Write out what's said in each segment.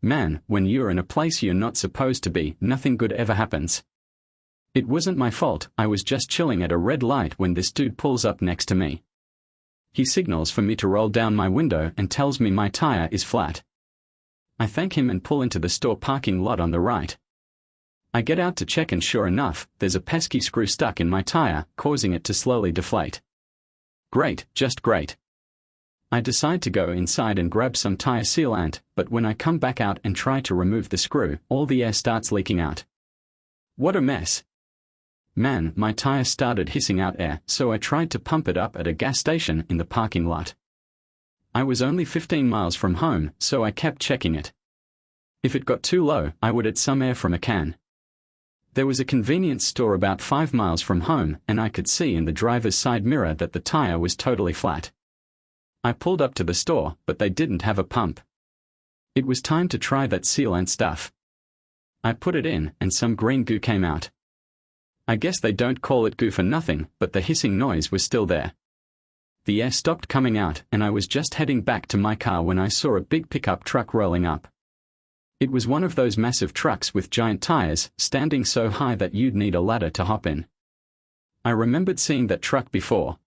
Man, when you're in a place you're not supposed to be, nothing good ever happens. It wasn't my fault, I was just chilling at a red light when this dude pulls up next to me. He signals for me to roll down my window and tells me my tire is flat. I thank him and pull into the store parking lot on the right. I get out to check and sure enough, there's a pesky screw stuck in my tire, causing it to slowly deflate. Great, just great. I decide to go inside and grab some tire sealant, but when I come back out and try to remove the screw, all the air starts leaking out. What a mess. Man, my tire started hissing out air, so I tried to pump it up at a gas station in the parking lot. I was only 15 miles from home, so I kept checking it. If it got too low, I would add some air from a can. There was a convenience store about 5 miles from home, and I could see in the driver's side mirror that the tire was totally flat. I pulled up to the store, but they didn't have a pump. It was time to try that sealant stuff. I put it in, and some green goo came out. I guess they don't call it goo for nothing, but the hissing noise was still there. The air stopped coming out, and I was just heading back to my car when I saw a big pickup truck rolling up. It was one of those massive trucks with giant tires, standing so high that you'd need a ladder to hop in. I remembered seeing that truck before.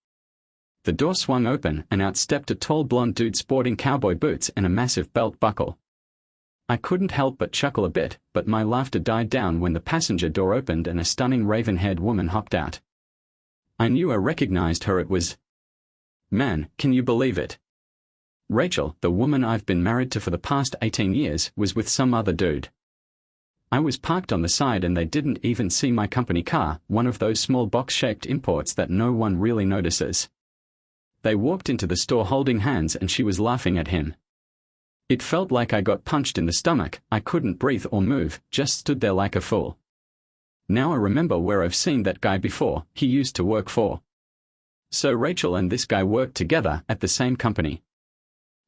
The door swung open, and out stepped a tall blonde dude sporting cowboy boots and a massive belt buckle. I couldn't help but chuckle a bit, but my laughter died down when the passenger door opened and a stunning raven-haired woman hopped out. I knew I recognized her. It was... Man, can you believe it? Rachel, the woman I've been married to for the past 18 years, was with some other dude. I was parked on the side and they didn't even see my company car, one of those small box-shaped imports that no one really notices. They walked into the store holding hands and she was laughing at him. It felt like I got punched in the stomach. I couldn't breathe or move, just stood there like a fool. Now I remember where I've seen that guy before. He used to work for. So Rachel and this guy worked together at the same company.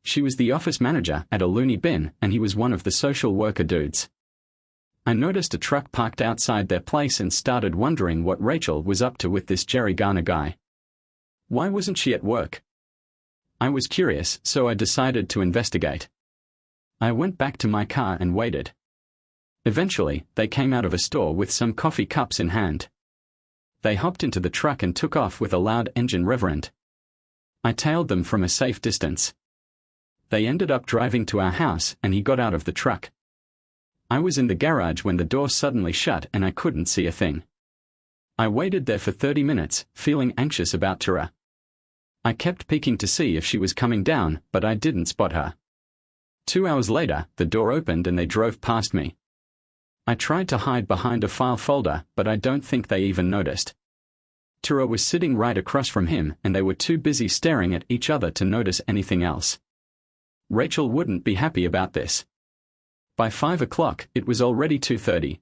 She was the office manager at a loony bin and he was one of the social worker dudes. I noticed a truck parked outside their place and started wondering what Rachel was up to with this Jerry Garner guy. Why wasn't she at work? I was curious, so I decided to investigate. I went back to my car and waited. Eventually, they came out of a store with some coffee cups in hand. They hopped into the truck and took off with a loud engine reverend. I tailed them from a safe distance. They ended up driving to our house and he got out of the truck. I was in the garage when the door suddenly shut and I couldn't see a thing. I waited there for 30 minutes, feeling anxious about Tara. I kept peeking to see if she was coming down, but I didn't spot her. 2 hours later, the door opened and they drove past me. I tried to hide behind a file folder, but I don't think they even noticed. Tara was sitting right across from him and they were too busy staring at each other to notice anything else. Rachel wouldn't be happy about this. By 5 o'clock, it was already 2:30.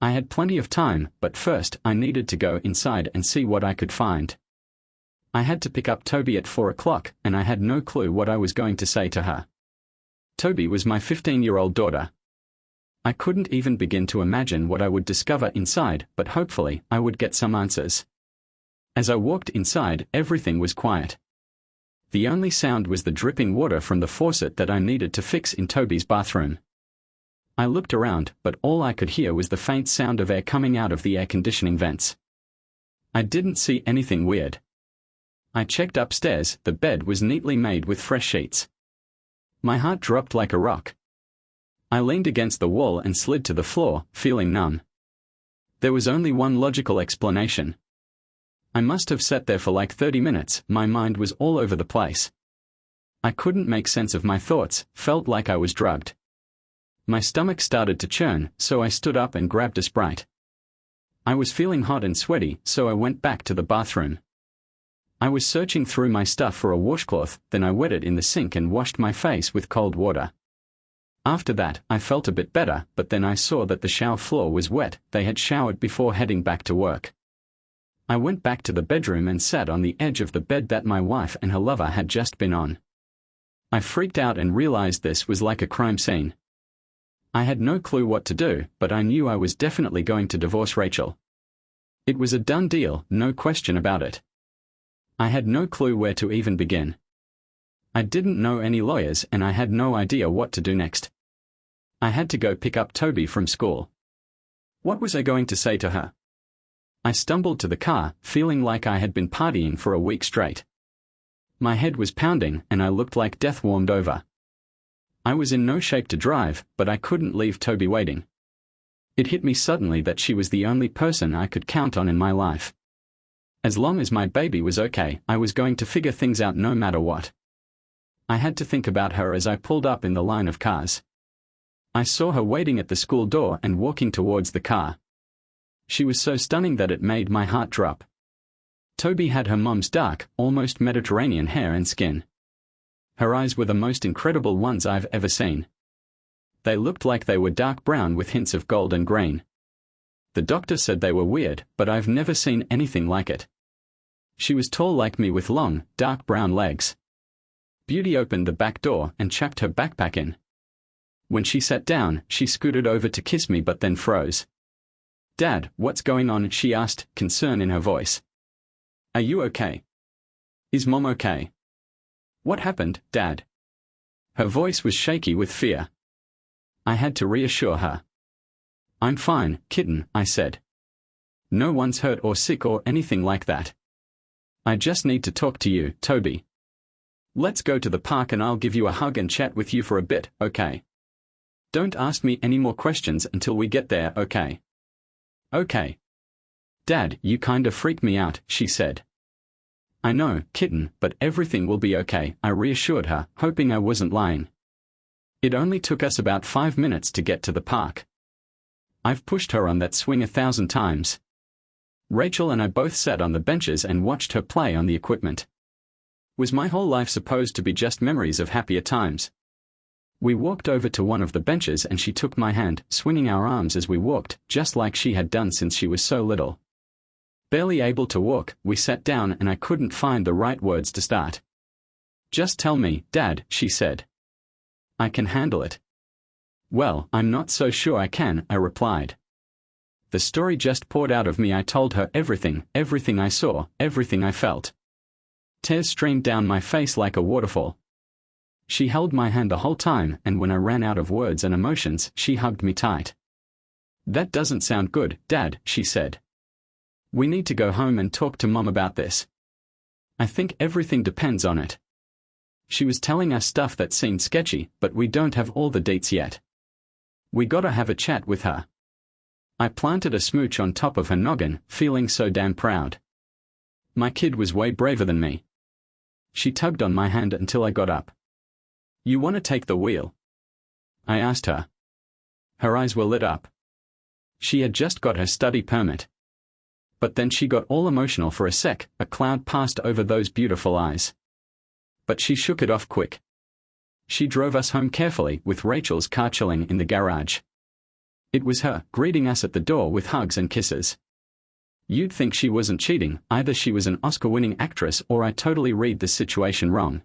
I had plenty of time, but first I needed to go inside and see what I could find. I had to pick up Toby at 4 o'clock, and I had no clue what I was going to say to her. Toby was my 15-year-old daughter. I couldn't even begin to imagine what I would discover inside, but hopefully I would get some answers. As I walked inside, everything was quiet. The only sound was the dripping water from the faucet that I needed to fix in Toby's bathroom. I looked around, but all I could hear was the faint sound of air coming out of the air conditioning vents. I didn't see anything weird. I checked upstairs. The bed was neatly made with fresh sheets. My heart dropped like a rock. I leaned against the wall and slid to the floor, feeling numb. There was only one logical explanation. I must have sat there for like 30 minutes, my mind was all over the place. I couldn't make sense of my thoughts, felt like I was drugged. My stomach started to churn, so I stood up and grabbed a Sprite. I was feeling hot and sweaty, so I went back to the bathroom. I was searching through my stuff for a washcloth, then I wet it in the sink and washed my face with cold water. After that, I felt a bit better, but then I saw that the shower floor was wet. They had showered before heading back to work. I went back to the bedroom and sat on the edge of the bed that my wife and her lover had just been on. I freaked out and realized this was like a crime scene. I had no clue what to do, but I knew I was definitely going to divorce Rachel. It was a done deal, no question about it. I had no clue where to even begin. I didn't know any lawyers and I had no idea what to do next. I had to go pick up Toby from school. What was I going to say to her? I stumbled to the car, feeling like I had been partying for a week straight. My head was pounding, and I looked like death warmed over. I was in no shape to drive, but I couldn't leave Toby waiting. It hit me suddenly that she was the only person I could count on in my life. As long as my baby was okay, I was going to figure things out no matter what. I had to think about her as I pulled up in the line of cars. I saw her waiting at the school door and walking towards the car. She was so stunning that it made my heart drop. Toby had her mom's dark, almost Mediterranean hair and skin. Her eyes were the most incredible ones I've ever seen. They looked like they were dark brown with hints of gold and green. The doctor said they were weird, but I've never seen anything like it. She was tall like me with long, dark brown legs. Beauty opened the back door and chucked her backpack in. When she sat down, she scooted over to kiss me but then froze. "Dad, what's going on?" she asked, concern in her voice. "Are you okay? Is Mom okay? What happened, Dad?" Her voice was shaky with fear. I had to reassure her. "I'm fine, kitten," I said. "No one's hurt or sick or anything like that. I just need to talk to you, Toby. Let's go to the park and I'll give you a hug and chat with you for a bit, okay? Don't ask me any more questions until we get there, okay?" "Okay." "Dad, you kind of freak me out," she said. "I know, kitten, but everything will be okay," I reassured her, hoping I wasn't lying. It only took us about 5 minutes to get to the park. I've pushed her on that swing 1,000 times. Rachel and I both sat on the benches and watched her play on the equipment. Was my whole life supposed to be just memories of happier times? We walked over to one of the benches and she took my hand, swinging our arms as we walked, just like she had done since she was so little. Barely able to walk, we sat down and I couldn't find the right words to start. "Just tell me, Dad," she said. "I can handle it." "Well, I'm not so sure I can," I replied. The story just poured out of me. I told her everything I saw, everything I felt. Tears streamed down my face like a waterfall. She held my hand the whole time, and when I ran out of words and emotions, she hugged me tight. "That doesn't sound good, Dad," she said. "We need to go home and talk to Mom about this. I think everything depends on it. She was telling us stuff that seemed sketchy, but we don't have all the deets yet. We gotta have a chat with her." I planted a smooch on top of her noggin, feeling so damn proud. My kid was way braver than me. She tugged on my hand until I got up. "You want to take the wheel?" I asked her. Her eyes were lit up. She had just got her study permit. But then she got all emotional for a sec. A cloud passed over those beautiful eyes. But she shook it off quick. She drove us home carefully, with Rachel's car chilling in the garage. It was her, greeting us at the door with hugs and kisses. You'd think she wasn't cheating, either she was an Oscar-winning actress or I totally read the situation wrong.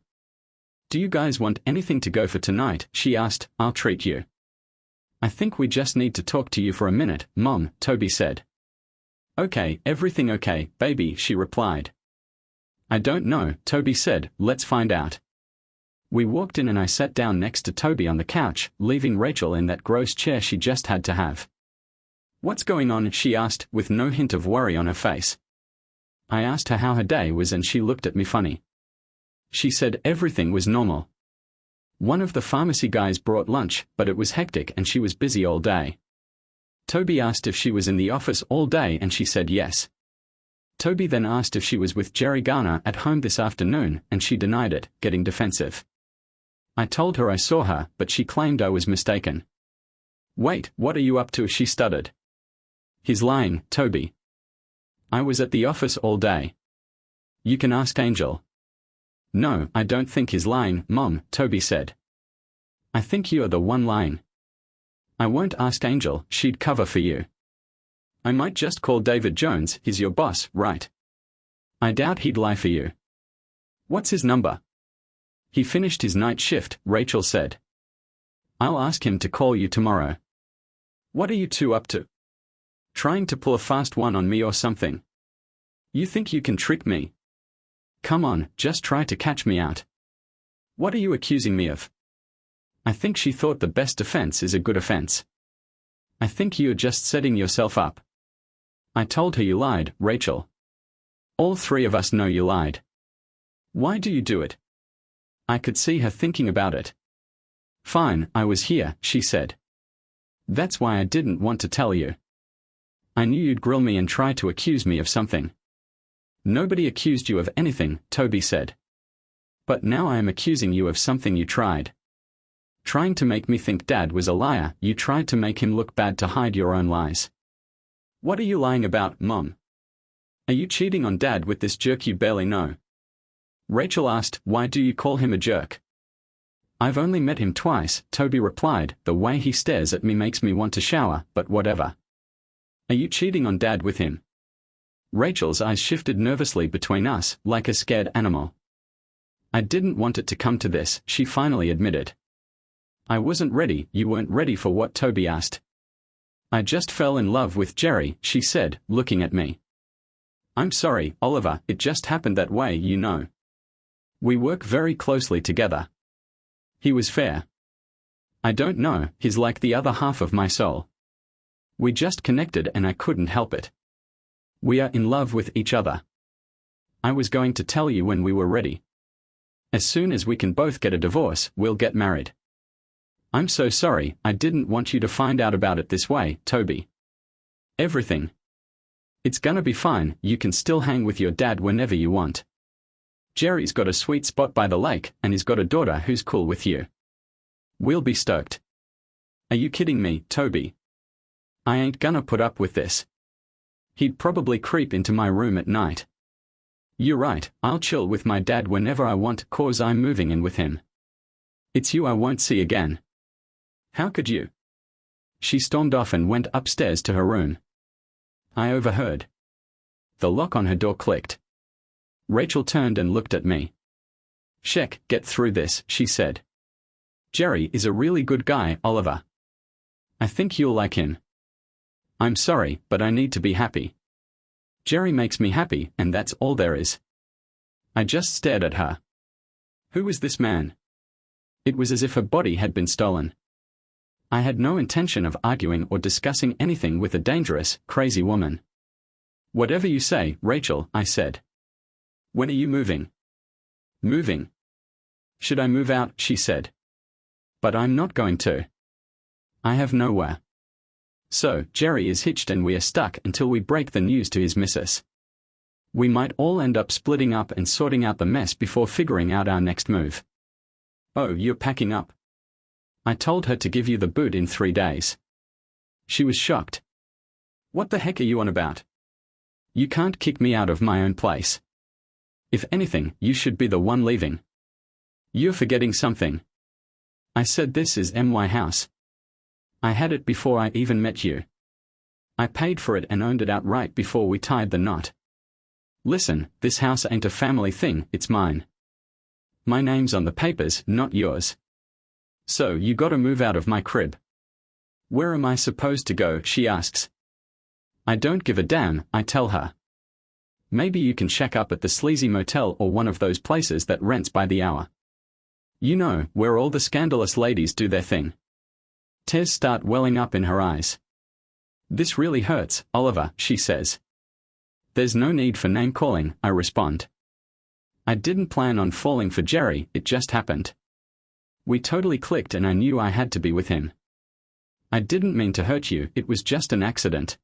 "Do you guys want anything to go for tonight?" she asked. "I'll treat you." "I think we just need to talk to you for a minute, Mom," Toby said. "Okay, everything okay, baby," she replied. "I don't know," Toby said. "Let's find out." We walked in and I sat down next to Toby on the couch, leaving Rachel in that gross chair she just had to have. "What's going on?" she asked, with no hint of worry on her face. I asked her how her day was and she looked at me funny. She said everything was normal. One of the pharmacy guys brought lunch, but it was hectic and she was busy all day. Toby asked if she was in the office all day and she said yes. Toby then asked if she was with Jerry Garner at home this afternoon and she denied it, getting defensive. I told her I saw her, but she claimed I was mistaken. "Wait, what are you up to?" she stuttered. "He's lying, Toby. I was at the office all day. You can ask Angel." "No, I don't think he's lying, Mom," Toby said. "I think you're the one lying." "I won't ask Angel, she'd cover for you. I might just call David Jones, he's your boss, right? I doubt he'd lie for you." "What's his number?" "He finished his night shift," Rachel said. "I'll ask him to call you tomorrow." "What are you two up to? Trying to pull a fast one on me or something? You think you can trick me? Come on, just try to catch me out. What are you accusing me of?" I think she thought the best defense is a good offense. I think you're just setting yourself up. I told her you lied, Rachel. All three of us know you lied. Why do you do it? I could see her thinking about it. Fine, I was here, she said. That's why I didn't want to tell you. I knew you'd grill me and try to accuse me of something. Nobody accused you of anything, Toby said. But now I am accusing you of something you tried. Trying to make me think Dad was a liar, you tried to make him look bad to hide your own lies. What are you lying about, Mom? Are you cheating on Dad with this jerk you barely know? Rachel asked, why do you call him a jerk? I've only met him twice, Toby replied, the way he stares at me makes me want to shower, but whatever. Are you cheating on Dad with him? Rachel's eyes shifted nervously between us, like a scared animal. I didn't want it to come to this, she finally admitted. I wasn't ready, you weren't ready for what Toby asked. I just fell in love with Jerry, she said, looking at me. I'm sorry, Oliver, it just happened that way, you know. We work very closely together. He was fair. I don't know, he's like the other half of my soul. We just connected and I couldn't help it. We are in love with each other. I was going to tell you when we were ready. As soon as we can both get a divorce, we'll get married. I'm so sorry, I didn't want you to find out about it this way, Toby. Everything. It's gonna be fine, you can still hang with your dad whenever you want. Jerry's got a sweet spot by the lake, and he's got a daughter who's cool with you. We'll be stoked. Are you kidding me, Toby? I ain't gonna put up with this. He'd probably creep into my room at night. You're right, I'll chill with my dad whenever I want, 'cause I'm moving in with him. It's you I won't see again. How could you? She stormed off and went upstairs to her room. I overheard. The lock on her door clicked. Rachel turned and looked at me. Sheck, get through this, she said. Jerry is a really good guy, Oliver. I think you'll like him. I'm sorry, but I need to be happy. Jerry makes me happy, and that's all there is. I just stared at her. Who was this man? It was as if her body had been stolen. I had no intention of arguing or discussing anything with a dangerous, crazy woman. Whatever you say, Rachel, I said. When are you moving? Moving? Should I move out, she said. But I'm not going to. I have nowhere. So, Jerry is hitched and we are stuck until we break the news to his missus. We might all end up splitting up and sorting out the mess before figuring out our next move. Oh, you're packing up? I told her to give you the boot in 3 days. She was shocked. What the heck are you on about? You can't kick me out of my own place. If anything, you should be the one leaving. You're forgetting something. I said this is my house. I had it before I even met you. I paid for it and owned it outright before we tied the knot. Listen, this house ain't a family thing, it's mine. My name's on the papers, not yours. So you gotta move out of my crib. Where am I supposed to go, she asks. I don't give a damn, I tell her. Maybe you can shack up at the sleazy motel or one of those places that rents by the hour. You know, where all the scandalous ladies do their thing. Tears start welling up in her eyes. This really hurts, Oliver, she says. There's no need for name-calling, I respond. I didn't plan on falling for Jerry, it just happened. We totally clicked and I knew I had to be with him. I didn't mean to hurt you, it was just an accident.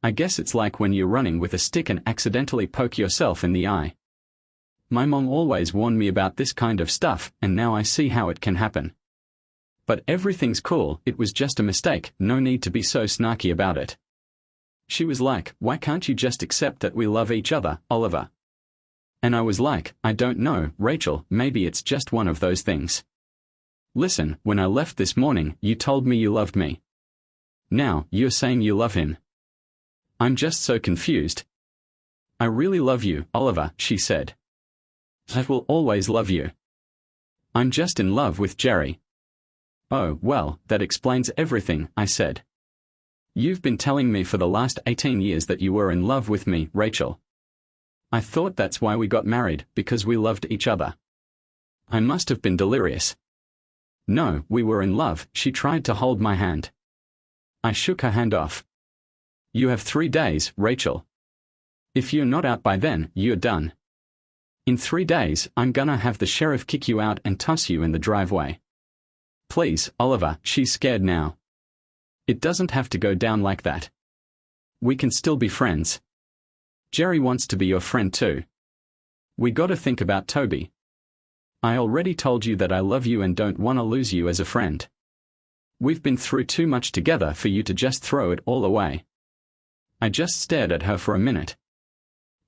I guess it's like when you're running with a stick and accidentally poke yourself in the eye. My mom always warned me about this kind of stuff, and now I see how it can happen. But everything's cool, it was just a mistake, no need to be so snarky about it. She was like, why can't you just accept that we love each other, Oliver? And I was like, I don't know, Rachel, maybe it's just one of those things. Listen, when I left this morning, you told me you loved me. Now, you're saying you love him. I'm just so confused. I really love you, Oliver, she said. I will always love you. I'm just in love with Jerry. Oh, well, that explains everything, I said. You've been telling me for the last 18 years that you were in love with me, Rachel. I thought that's why we got married, because we loved each other. I must have been delirious. No, we were in love. She tried to hold my hand. I shook her hand off. You have 3 days, Rachel. If you're not out by then, you're done. In 3 days, I'm gonna have the sheriff kick you out and toss you in the driveway. Please, Oliver, she's scared now. It doesn't have to go down like that. We can still be friends. Jerry wants to be your friend too. We gotta think about Toby. I already told you that I love you and don't wanna lose you as a friend. We've been through too much together for you to just throw it all away. I just stared at her for a minute.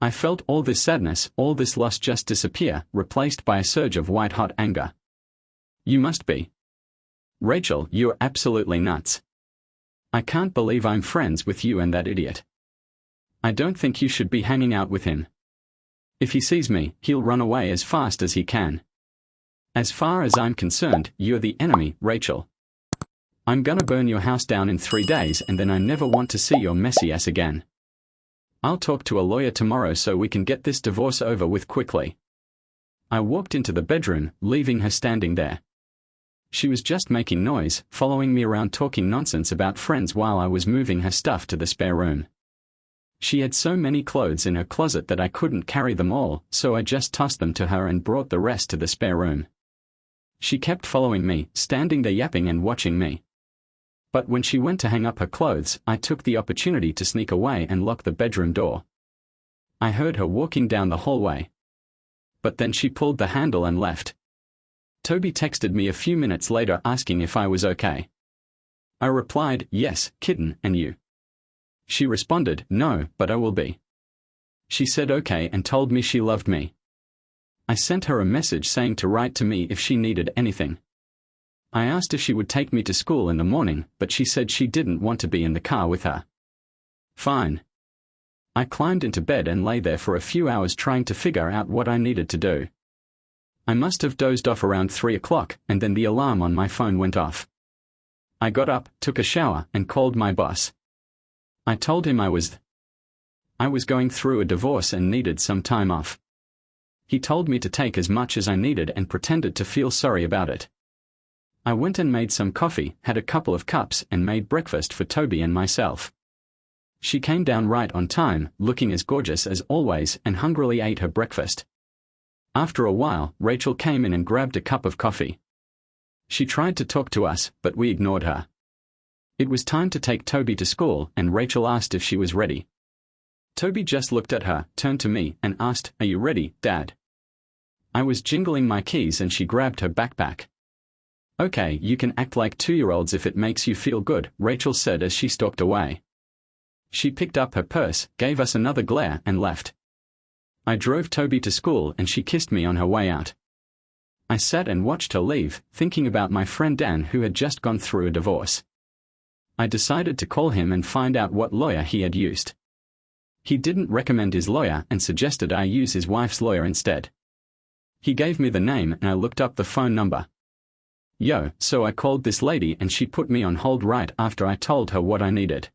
I felt all this sadness, all this loss just disappear, replaced by a surge of white-hot anger. You must be. Rachel, you're absolutely nuts. I can't believe I'm friends with you and that idiot. I don't think you should be hanging out with him. If he sees me, he'll run away as fast as he can. As far as I'm concerned, you're the enemy, Rachel. I'm gonna burn your house down in 3 days and then I never want to see your messy ass again. I'll talk to a lawyer tomorrow so we can get this divorce over with quickly. I walked into the bedroom, leaving her standing there. She was just making noise, following me around talking nonsense about friends while I was moving her stuff to the spare room. She had so many clothes in her closet that I couldn't carry them all, so I just tossed them to her and brought the rest to the spare room. She kept following me, standing there yapping and watching me. But when she went to hang up her clothes, I took the opportunity to sneak away and lock the bedroom door. I heard her walking down the hallway. But then she pulled the handle and left. Toby texted me a few minutes later asking if I was okay. I replied, yes, kitten, and you? She responded, no, but I will be. She said okay and told me she loved me. I sent her a message saying to write to me if she needed anything. I asked if she would take me to school in the morning, but she said she didn't want to be in the car with her. Fine. I climbed into bed and lay there for a few hours trying to figure out what I needed to do. I must have dozed off around 3 o'clock, and then the alarm on my phone went off. I got up, took a shower, and called my boss. I told him I was going through a divorce and needed some time off. He told me to take as much as I needed and pretended to feel sorry about it. I went and made some coffee, had a couple of cups, and made breakfast for Toby and myself. She came down right on time, looking as gorgeous as always, and hungrily ate her breakfast. After a while, Rachel came in and grabbed a cup of coffee. She tried to talk to us, but we ignored her. It was time to take Toby to school, and Rachel asked if she was ready. Toby just looked at her, turned to me, and asked, "Are you ready, Dad?" I was jingling my keys and she grabbed her backpack. "Okay, you can act like 2-year-olds if it makes you feel good," Rachel said as she stalked away. She picked up her purse, gave us another glare, and left. I drove Toby to school and she kissed me on her way out. I sat and watched her leave, thinking about my friend Dan who had just gone through a divorce. I decided to call him and find out what lawyer he had used. He didn't recommend his lawyer and suggested I use his wife's lawyer instead. He gave me the name and I looked up the phone number. So I called this lady and she put me on hold right after I told her what I needed.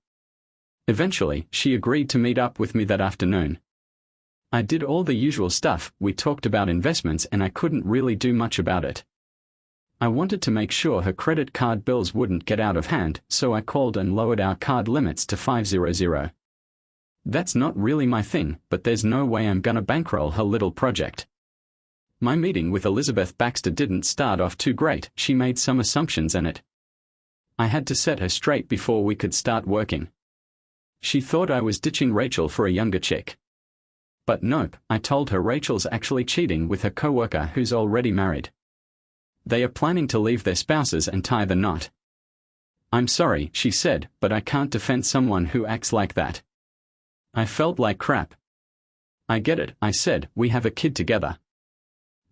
Eventually, she agreed to meet up with me that afternoon. I did all the usual stuff, we talked about investments and I couldn't really do much about it. I wanted to make sure her credit card bills wouldn't get out of hand, so I called and lowered our card limits to $500. That's not really my thing, but there's no way I'm gonna bankroll her little project. My meeting with Elizabeth Baxter didn't start off too great, she made some assumptions in it. I had to set her straight before we could start working. She thought I was ditching Rachel for a younger chick. But nope, I told her Rachel's actually cheating with her coworker who's already married. They are planning to leave their spouses and tie the knot. "I'm sorry," she said, "but I can't defend someone who acts like that." I felt like crap. "I get it," I said, "we have a kid together.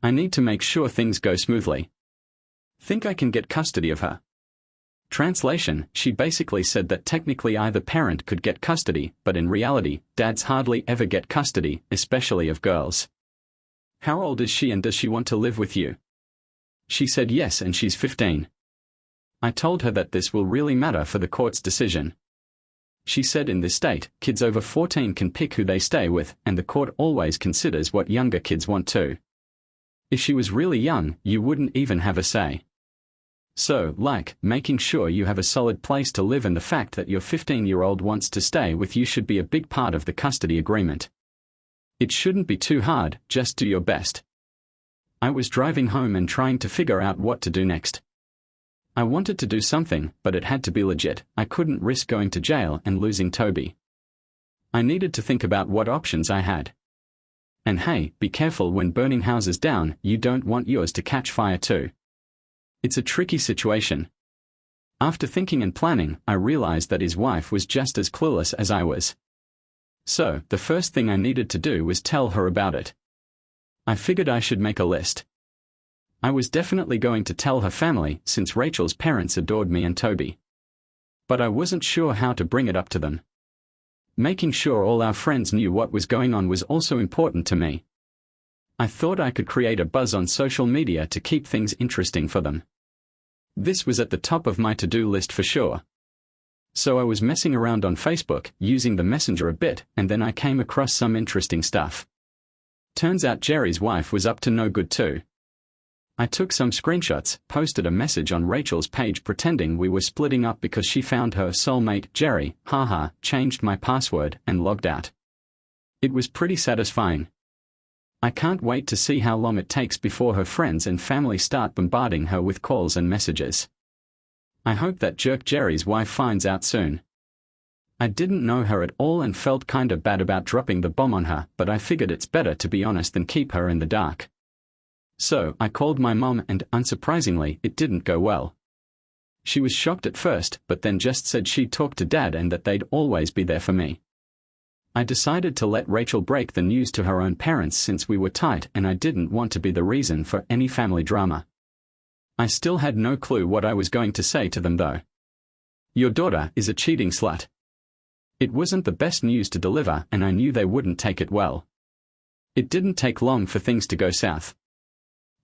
I need to make sure things go smoothly. Think I can get custody of her?" Translation, she basically said that technically either parent could get custody, but in reality, dads hardly ever get custody, especially of girls. "How old is she and does she want to live with you?" She said yes and she's 15. I told her that this will really matter for the court's decision. She said in this state, kids over 14 can pick who they stay with, and the court always considers what younger kids want too. If she was really young, you wouldn't even have a say. So, like, making sure you have a solid place to live and the fact that your 15-year-old wants to stay with you should be a big part of the custody agreement. It shouldn't be too hard, just do your best. I was driving home and trying to figure out what to do next. I wanted to do something, but it had to be legit. I couldn't risk going to jail and losing Toby. I needed to think about what options I had. And hey, be careful when burning houses down, you don't want yours to catch fire too. It's a tricky situation. After thinking and planning, I realized that his wife was just as clueless as I was. So, the first thing I needed to do was tell her about it. I figured I should make a list. I was definitely going to tell her family, since Rachel's parents adored me and Toby. But I wasn't sure how to bring it up to them. Making sure all our friends knew what was going on was also important to me. I thought I could create a buzz on social media to keep things interesting for them. This was at the top of my to-do list for sure. So I was messing around on Facebook, using the Messenger a bit, and then I came across some interesting stuff. Turns out Jerry's wife was up to no good too. I took some screenshots, posted a message on Rachel's page pretending we were splitting up because she found her soulmate, Jerry, changed my password, and logged out. It was pretty satisfying. I can't wait to see how long it takes before her friends and family start bombarding her with calls and messages. I hope that jerk Jerry's wife finds out soon. I didn't know her at all and felt kinda bad about dropping the bomb on her, but I figured it's better to be honest than keep her in the dark. So, I called my mom and, unsurprisingly, it didn't go well. She was shocked at first, but then just said she'd talk to Dad and that they'd always be there for me. I decided to let Rachel break the news to her own parents since we were tight and I didn't want to be the reason for any family drama. I still had no clue what I was going to say to them though. Your daughter is a cheating slut. It wasn't the best news to deliver and I knew they wouldn't take it well. It didn't take long for things to go south.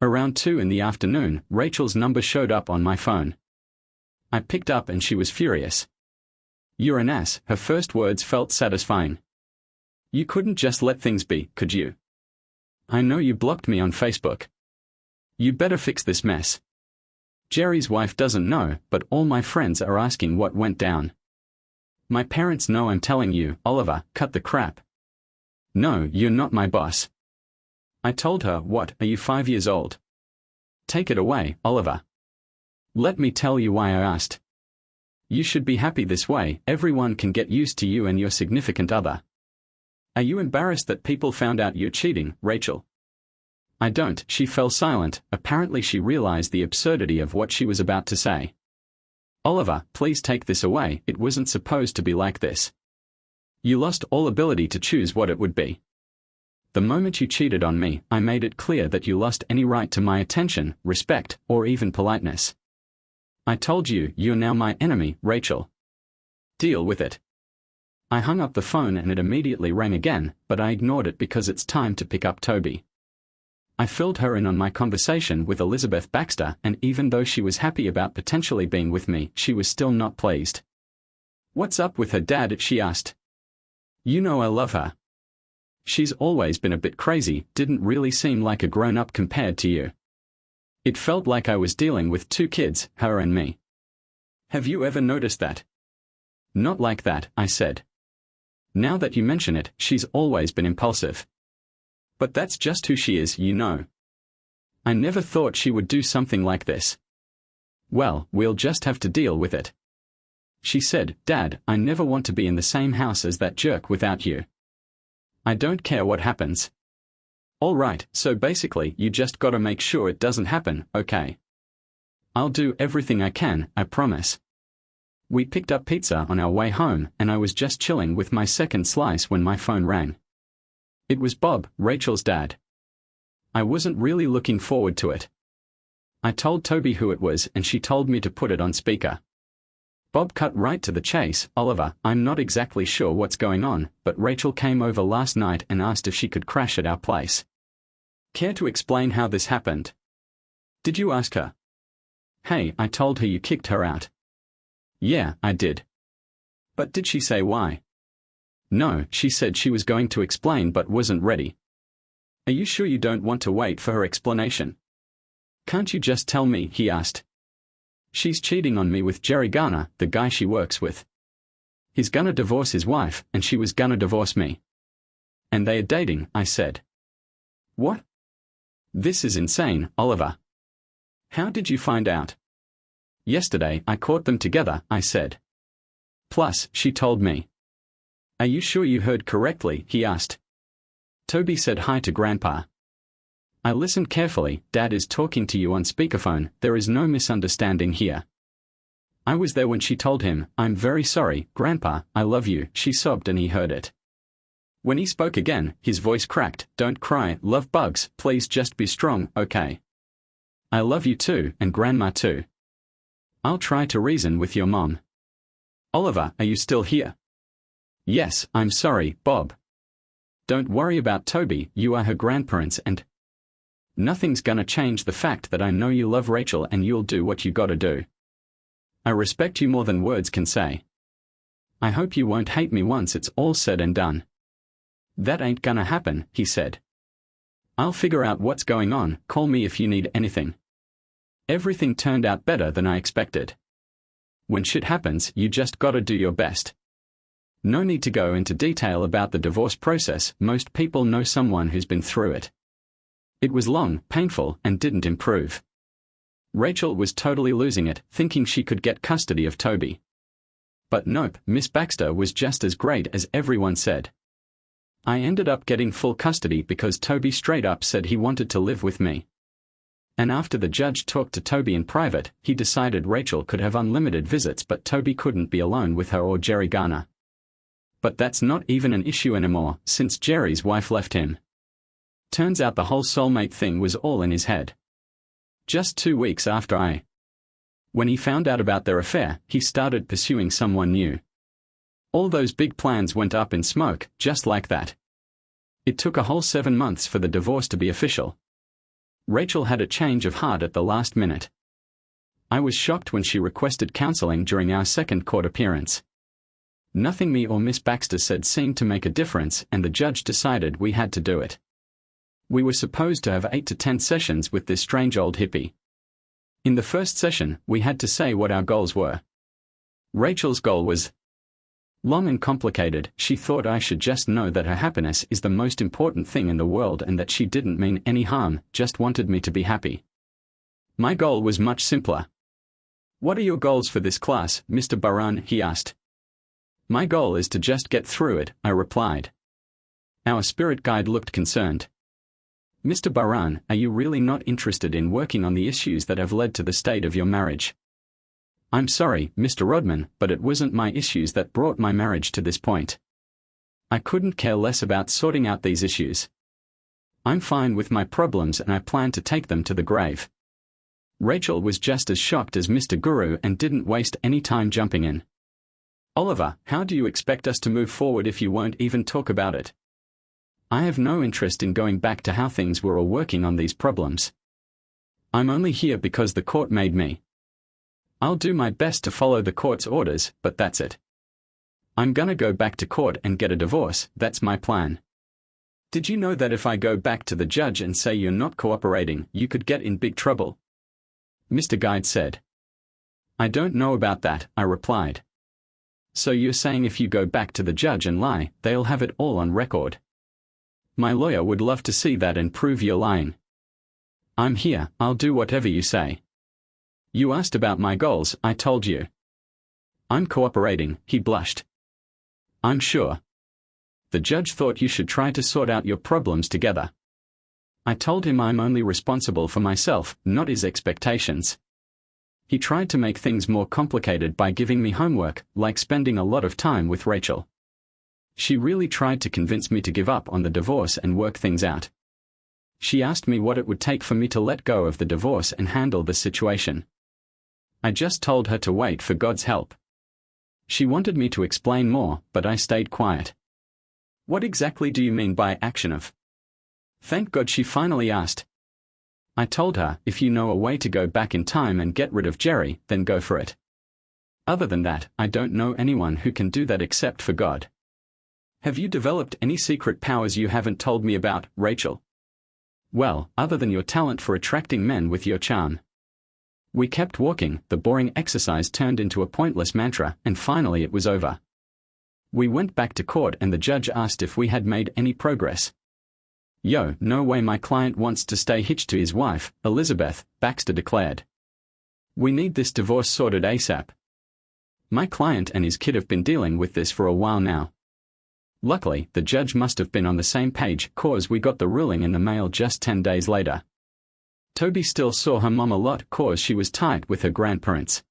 Around 2 in the afternoon, Rachel's number showed up on my phone. I picked up and she was furious. You're an ass, her first words felt satisfying. You couldn't just let things be, could you? I know you blocked me on Facebook. You better fix this mess. Jerry's wife doesn't know, but all my friends are asking what went down. My parents know I'm telling you, Oliver, cut the crap. No, you're not my boss. I told her, what, are you 5 years old? Take it away, Oliver. Let me tell you why I asked. You should be happy this way, everyone can get used to you and your significant other. Are you embarrassed that people found out you're cheating, Rachel? I don't. She fell silent, apparently she realized the absurdity of what she was about to say. Oliver, please take this away, it wasn't supposed to be like this. You lost all ability to choose what it would be. The moment you cheated on me, I made it clear that you lost any right to my attention, respect, or even politeness. I told you, you're now my enemy, Rachel. Deal with it. I hung up the phone and it immediately rang again, but I ignored it because it's time to pick up Toby. I filled her in on my conversation with Elizabeth Baxter, and even though she was happy about potentially being with me, she was still not pleased. What's up with her dad? She asked. You know I love her. She's always been a bit crazy, didn't really seem like a grown-up compared to you. It felt like I was dealing with 2 kids, her and me. Have you ever noticed that? Not like that, I said. Now that you mention it, she's always been impulsive. But that's just who she is, you know. I never thought she would do something like this. Well, we'll just have to deal with it. She said, Dad, I never want to be in the same house as that jerk without you. I don't care what happens. All right, so basically you just gotta make sure it doesn't happen, okay? I'll do everything I can, I promise. We picked up pizza on our way home, and I was just chilling with my second slice when my phone rang. It was Bob, Rachel's dad. I wasn't really looking forward to it. I told Toby who it was and she told me to put it on speaker. Bob cut right to the chase. Oliver, I'm not exactly sure what's going on, but Rachel came over last night and asked if she could crash at our place. Care to explain how this happened? Did you ask her? Hey, I told her you kicked her out. Yeah, I did. But did she say why? No, she said she was going to explain but wasn't ready. Are you sure you don't want to wait for her explanation? Can't you just tell me? He asked. She's cheating on me with Jerry Garner, the guy she works with. He's gonna divorce his wife, and she was gonna divorce me. And they are dating, I said. What? This is insane, Oliver. How did you find out? Yesterday I caught them together, I said. Plus, she told me. Are you sure you heard correctly? He asked. Toby said hi to Grandpa. I listened carefully. Dad is talking to you on speakerphone. There is no misunderstanding here. I was there when she told him, I'm very sorry, Grandpa, I love you, she sobbed, and he heard it. When he spoke again, his voice cracked. Don't cry, love bugs, please just be strong, okay? I love you too, and Grandma too. I'll try to reason with your mom. Oliver, are you still here? Yes, I'm sorry, Bob. Don't worry about Toby, you are her grandparents, and nothing's gonna change the fact that I know you love Rachel and you'll do what you gotta do. I respect you more than words can say. I hope you won't hate me once it's all said and done. That ain't gonna happen, he said. I'll figure out what's going on, call me if you need anything. Everything turned out better than I expected. When shit happens, you just gotta do your best. No need to go into detail about the divorce process, most people know someone who's been through it. It was long, painful, and didn't improve. Rachel was totally losing it, thinking she could get custody of Toby. But nope, Miss Baxter was just as great as everyone said. I ended up getting full custody because Toby straight up said he wanted to live with me. And after the judge talked to Toby in private, he decided Rachel could have unlimited visits but Toby couldn't be alone with her or Jerry Garner. But that's not even an issue anymore, since Jerry's wife left him. Turns out the whole soulmate thing was all in his head. Just 2 weeks after when he found out about their affair, he started pursuing someone new. All those big plans went up in smoke, just like that. It took a whole 7 months for the divorce to be official. Rachel had a change of heart at the last minute. I was shocked when she requested counseling during our second court appearance. Nothing me or Miss Baxter said seemed to make a difference, and the judge decided we had to do it. We were supposed to have 8 to 10 sessions with this strange old hippie. In the first session, we had to say what our goals were. Rachel's goal was long and complicated. She thought I should just know that her happiness is the most important thing in the world and that she didn't mean any harm, just wanted me to be happy. My goal was much simpler. What are your goals for this class, Mr. Baran? He asked. My goal is to just get through it, I replied. Our spirit guide looked concerned. Mr. Baran, are you really not interested in working on the issues that have led to the state of your marriage? I'm sorry, Mr. Rodman, but it wasn't my issues that brought my marriage to this point. I couldn't care less about sorting out these issues. I'm fine with my problems and I plan to take them to the grave. Rachel was just as shocked as Mr. Guru and didn't waste any time jumping in. Oliver, how do you expect us to move forward if you won't even talk about it? I have no interest in going back to how things were or working on these problems. I'm only here because the court made me. I'll do my best to follow the court's orders, but that's it. I'm gonna go back to court and get a divorce, that's my plan. Did you know that if I go back to the judge and say you're not cooperating, you could get in big trouble? Mr. Guide said. I don't know about that, I replied. So you're saying if you go back to the judge and lie, they'll have it all on record? My lawyer would love to see that and prove you're lying. I'm here, I'll do whatever you say. You asked about my goals, I told you. I'm cooperating, he blushed. I'm sure. The judge thought you should try to sort out your problems together. I told him I'm only responsible for myself, not his expectations. He tried to make things more complicated by giving me homework, like spending a lot of time with Rachel. She really tried to convince me to give up on the divorce and work things out. She asked me what it would take for me to let go of the divorce and handle the situation. I just told her to wait for God's help. She wanted me to explain more, but I stayed quiet. What exactly do you mean by action of? Thank God she finally asked. I told her, if you know a way to go back in time and get rid of Jerry, then go for it. Other than that, I don't know anyone who can do that except for God. Have you developed any secret powers you haven't told me about, Rachel? Well, other than your talent for attracting men with your charm. We kept walking, the boring exercise turned into a pointless mantra, and finally it was over. We went back to court and the judge asked if we had made any progress. Yo, no way, my client wants to stay hitched to his wife, Elizabeth, Baxter declared. We need this divorce sorted ASAP. My client and his kid have been dealing with this for a while now. Luckily, the judge must have been on the same page, cause we got the ruling in the mail just 10 days later. Toby still saw her mom a lot cause she was tight with her grandparents.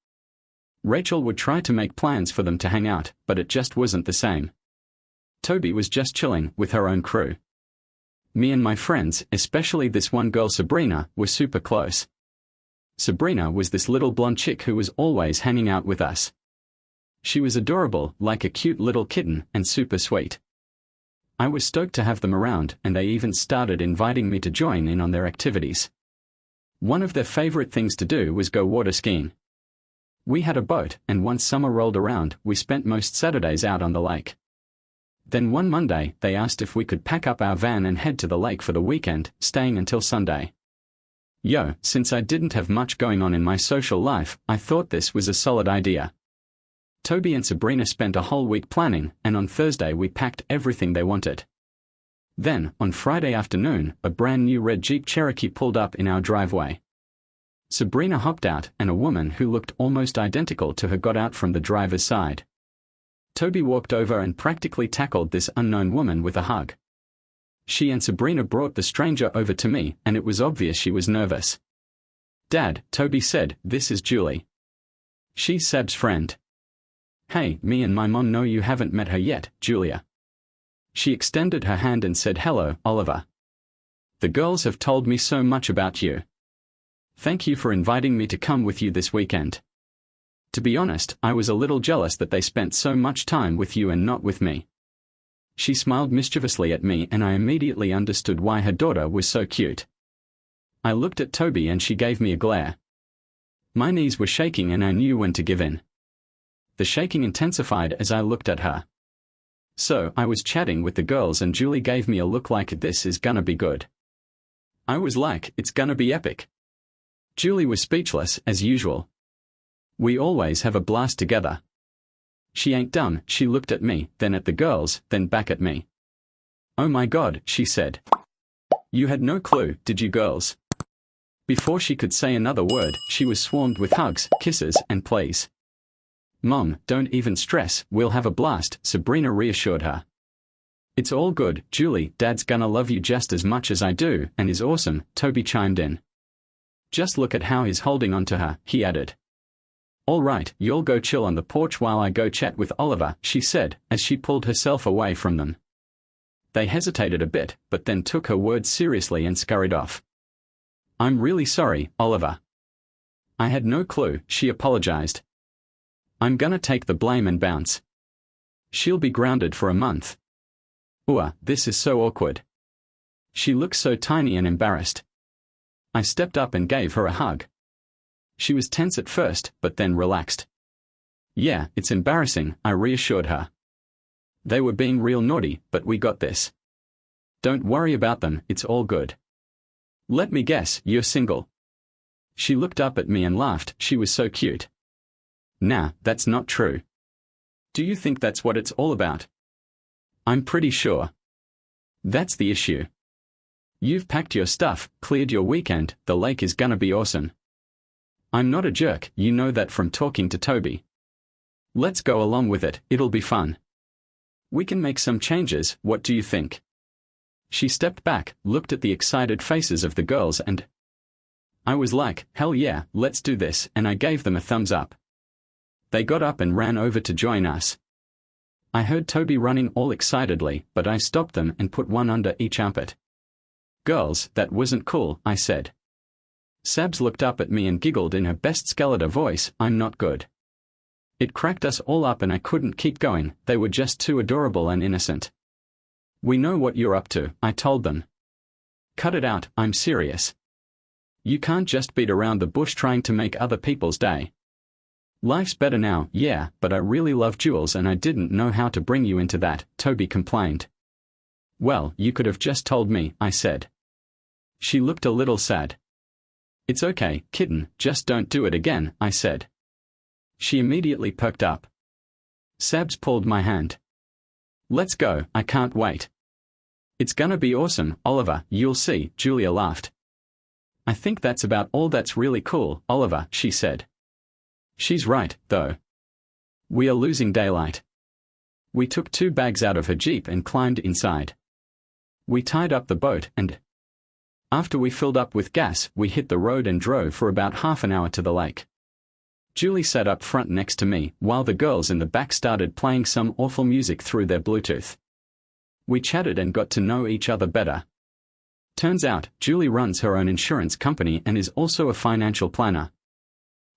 Rachel would try to make plans for them to hang out, but it just wasn't the same. Toby was just chilling with her own crew. Me and my friends, especially this one girl Sabrina, were super close. Sabrina was this little blonde chick who was always hanging out with us. She was adorable, like a cute little kitten, and super sweet. I was stoked to have them around, and they even started inviting me to join in on their activities. One of their favorite things to do was go water skiing. We had a boat, and once summer rolled around, we spent most Saturdays out on the lake. Then one Monday, they asked if we could pack up our van and head to the lake for the weekend, staying until Sunday. Yo, since I didn't have much going on in my social life, I thought this was a solid idea. Toby and Sabrina spent a whole week planning, and on Thursday we packed everything they wanted. Then, on Friday afternoon, a brand new red Jeep Cherokee pulled up in our driveway. Sabrina hopped out, and a woman who looked almost identical to her got out from the driver's side. Toby walked over and practically tackled this unknown woman with a hug. She and Sabrina brought the stranger over to me, and it was obvious she was nervous. Dad, Toby said, this is Julie. She's Sab's friend. Hey, me and my mom know you haven't met her yet, Julia. She extended her hand and said hello, Oliver. The girls have told me so much about you. Thank you for inviting me to come with you this weekend. To be honest, I was a little jealous that they spent so much time with you and not with me. She smiled mischievously at me and I immediately understood why her daughter was so cute. I looked at Toby and she gave me a glare. My knees were shaking and I knew when to give in. The shaking intensified as I looked at her. So, I was chatting with the girls and Julie gave me a look like this is gonna be good. I was like, it's gonna be epic. Julie was speechless, as usual. We always have a blast together. She ain't dumb, she looked at me, then at the girls, then back at me. Oh my God, she said. You had no clue, did you girls? Before she could say another word, she was swarmed with hugs, kisses, and pleas. Mom, don't even stress, we'll have a blast, Sabrina reassured her. It's all good, Julie, Dad's gonna love you just as much as I do, and is awesome, Toby chimed in. Just look at how he's holding on to her, he added. All right, you'll go chill on the porch while I go chat with Oliver, she said, as she pulled herself away from them. They hesitated a bit, but then took her words seriously and scurried off. I'm really sorry, Oliver. I had no clue, she apologized. I'm gonna take the blame and bounce. She'll be grounded for a month. Ooh, this is so awkward. She looks so tiny and embarrassed. I stepped up and gave her a hug. She was tense at first, but then relaxed. Yeah, it's embarrassing, I reassured her. They were being real naughty, but we got this. Don't worry about them, it's all good. Let me guess, you're single. She looked up at me and laughed, she was so cute. Nah, that's not true. Do you think that's what it's all about? I'm pretty sure. That's the issue. You've packed your stuff, cleared your weekend, the lake is gonna be awesome. I'm not a jerk, you know that from talking to Toby. Let's go along with it, it'll be fun. We can make some changes, what do you think? She stepped back, looked at the excited faces of the girls and... I was like, hell yeah, let's do this, and I gave them a thumbs up. They got up and ran over to join us. I heard Toby running all excitedly, but I stopped them and put one under each armpit. Girls, that wasn't cool, I said. Sabs looked up at me and giggled in her best Skeletor voice, I'm not good. It cracked us all up and I couldn't keep going, they were just too adorable and innocent. We know what you're up to, I told them. Cut it out, I'm serious. You can't just beat around the bush trying to make other people's day. Life's better now, yeah, but I really love Jules and I didn't know how to bring you into that, Toby complained. Well, you could have just told me, I said. She looked a little sad. It's okay, kitten, just don't do it again, I said. She immediately perked up. Sabs pulled my hand. Let's go, I can't wait. It's gonna be awesome, Oliver, you'll see, Julia laughed. I think that's about all that's really cool, Oliver, she said. She's right, though. We are losing daylight. We took 2 bags out of her Jeep and climbed inside. We tied up the boat and, after we filled up with gas, we hit the road and drove for about half an hour to the lake. Julie sat up front next to me, while the girls in the back started playing some awful music through their Bluetooth. We chatted and got to know each other better. Turns out, Julie runs her own insurance company and is also a financial planner.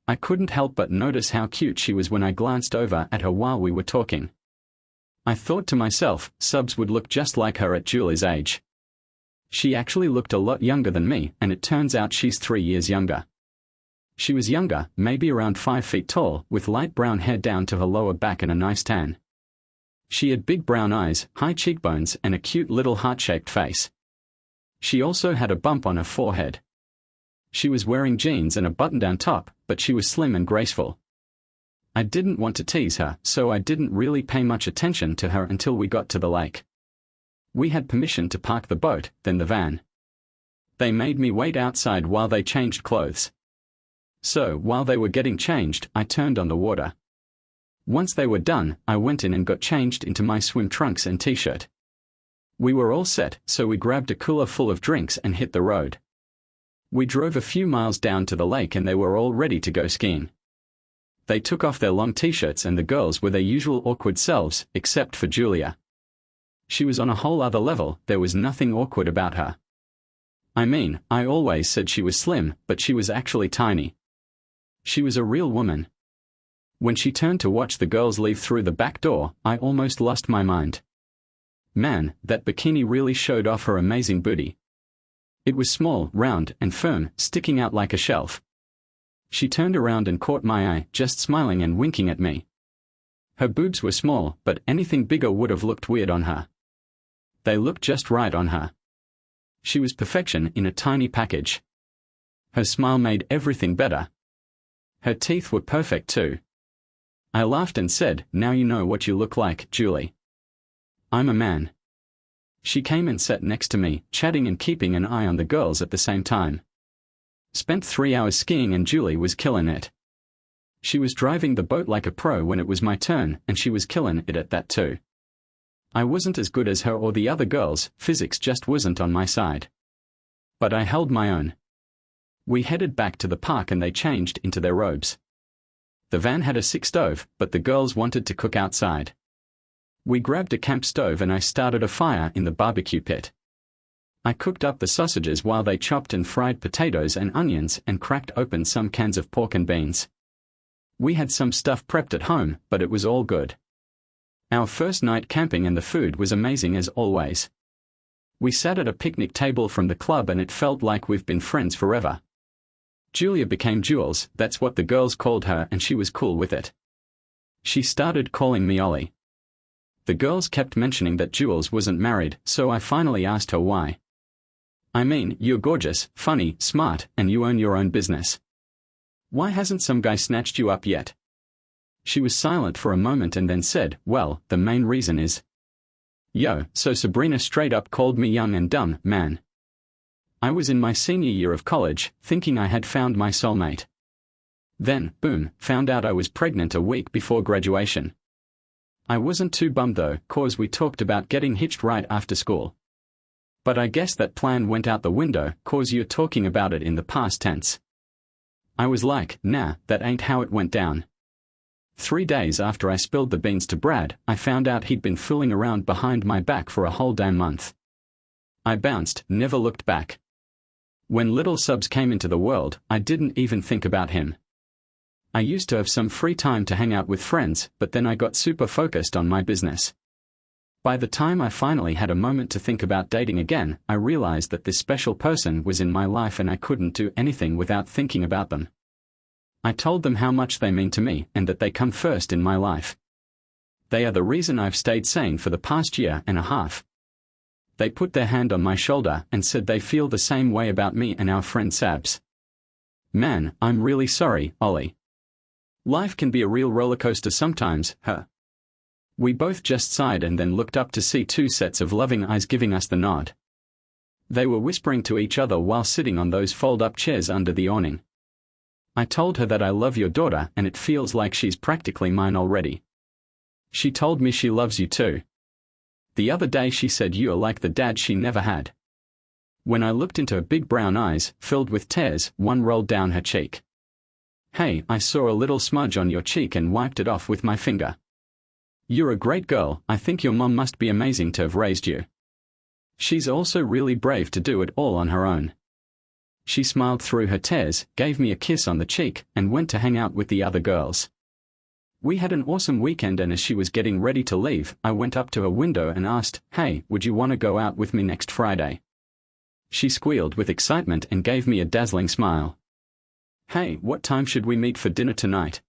I couldn't help but notice how cute she was when I glanced over at her while we were talking. I thought to myself, Subs would look just like her at Julie's age. She actually looked a lot younger than me, and it turns out she's 3 years younger. She was younger, maybe around 5 feet tall, with light brown hair down to her lower back and a nice tan. She had big brown eyes, high cheekbones, and a cute little heart-shaped face. She also had a bump on her forehead. She was wearing jeans and a button-down top, but she was slim and graceful. I didn't want to tease her, so I didn't really pay much attention to her until we got to the lake. We had permission to park the boat, then the van. They made me wait outside while they changed clothes. So, while they were getting changed, I turned on the water. Once they were done, I went in and got changed into my swim trunks and t-shirt. We were all set, so we grabbed a cooler full of drinks and hit the road. We drove a few miles down to the lake and they were all ready to go skiing. They took off their long t-shirts and the girls were their usual awkward selves, except for Julia. She was on a whole other level, there was nothing awkward about her. I mean, I always said she was slim, but she was actually tiny. She was a real woman. When she turned to watch the girls leave through the back door, I almost lost my mind. Man, that bikini really showed off her amazing booty. It was small, round, and firm, sticking out like a shelf. She turned around and caught my eye, just smiling and winking at me. Her boobs were small, but anything bigger would have looked weird on her. They looked just right on her. She was perfection in a tiny package. Her smile made everything better. Her teeth were perfect too. I laughed and said, "Now you know what you look like, Julie." I'm a man. She came and sat next to me, chatting and keeping an eye on the girls at the same time. Spent 3 hours skiing and Julie was killing it. She was driving the boat like a pro when it was my turn, and she was killing it at that too. I wasn't as good as her or the other girls, physics just wasn't on my side. But I held my own. We headed back to the park and they changed into their robes. The van had a 6 stove, but the girls wanted to cook outside. We grabbed a camp stove and I started a fire in the barbecue pit. I cooked up the sausages while they chopped and fried potatoes and onions and cracked open some cans of pork and beans. We had some stuff prepped at home, but it was all good. Our first night camping and the food was amazing as always. We sat at a picnic table from the club and it felt like we've been friends forever. Julia became Jules, that's what the girls called her, and she was cool with it. She started calling me Ollie. The girls kept mentioning that Jules wasn't married, so I finally asked her why. I mean, you're gorgeous, funny, smart, and you own your own business. Why hasn't some guy snatched you up yet? She was silent for a moment and then said, "Well, the main reason is..." Yo, so Sabrina straight up called me young and dumb, man. I was in my senior year of college, thinking I had found my soulmate. Then, boom, found out I was pregnant a week before graduation. I wasn't too bummed though, cause we talked about getting hitched right after school. But I guess that plan went out the window, cause you're talking about it in the past tense. I was like, nah, that ain't how it went down. 3 days after I spilled the beans to Brad, I found out he'd been fooling around behind my back for a whole damn month. I bounced, never looked back. When little Subs came into the world, I didn't even think about him. I used to have some free time to hang out with friends, but then I got super focused on my business. By the time I finally had a moment to think about dating again, I realized that this special person was in my life and I couldn't do anything without thinking about them. I told them how much they mean to me and that they come first in my life. They are the reason I've stayed sane for the past year and a half. They put their hand on my shoulder and said they feel the same way about me and our friend Sabs. Man, I'm really sorry, Ollie. Life can be a real rollercoaster sometimes, huh? We both just sighed and then looked up to see two sets of loving eyes giving us the nod. They were whispering to each other while sitting on those fold-up chairs under the awning. I told her that I love your daughter and it feels like she's practically mine already. She told me she loves you too. The other day she said you are like the dad she never had. When I looked into her big brown eyes, filled with tears, one rolled down her cheek. Hey, I saw a little smudge on your cheek and wiped it off with my finger. You're a great girl. I think your mom must be amazing to have raised you. She's also really brave to do it all on her own. She smiled through her tears, gave me a kiss on the cheek, and went to hang out with the other girls. We had an awesome weekend, and as she was getting ready to leave, I went up to her window and asked, "Hey, would you want to go out with me next Friday?" She squealed with excitement and gave me a dazzling smile. Hey, what time should we meet for dinner tonight?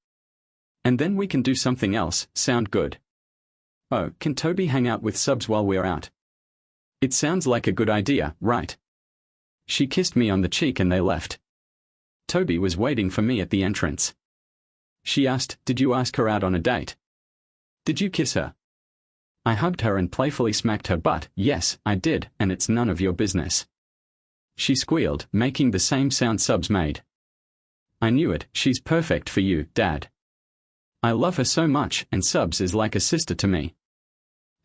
And then we can do something else. Sound good? Oh, can Toby hang out with Subs while we're out? It sounds like a good idea, right? She kissed me on the cheek and they left. Toby was waiting for me at the entrance. She asked, "Did you ask her out on a date? Did you kiss her?" I hugged her and playfully smacked her butt. "Yes, I did, and it's none of your business." She squealed, making the same sound Subs made. I knew it. She's perfect for you, Dad. I love her so much, and Subs is like a sister to me.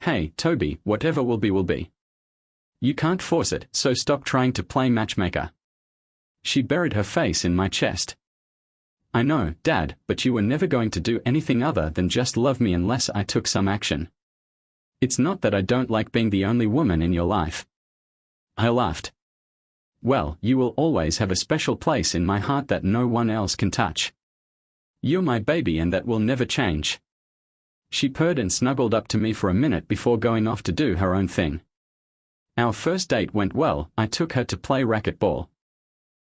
Hey, Toby, whatever will be will be. You can't force it, so stop trying to play matchmaker. She buried her face in my chest. I know, Dad, but you were never going to do anything other than just love me unless I took some action. It's not that I don't like being the only woman in your life. I laughed. Well, you will always have a special place in my heart that no one else can touch. You're my baby and that will never change. She purred and snuggled up to me for a minute before going off to do her own thing. Our first date went well. I took her to play racquetball.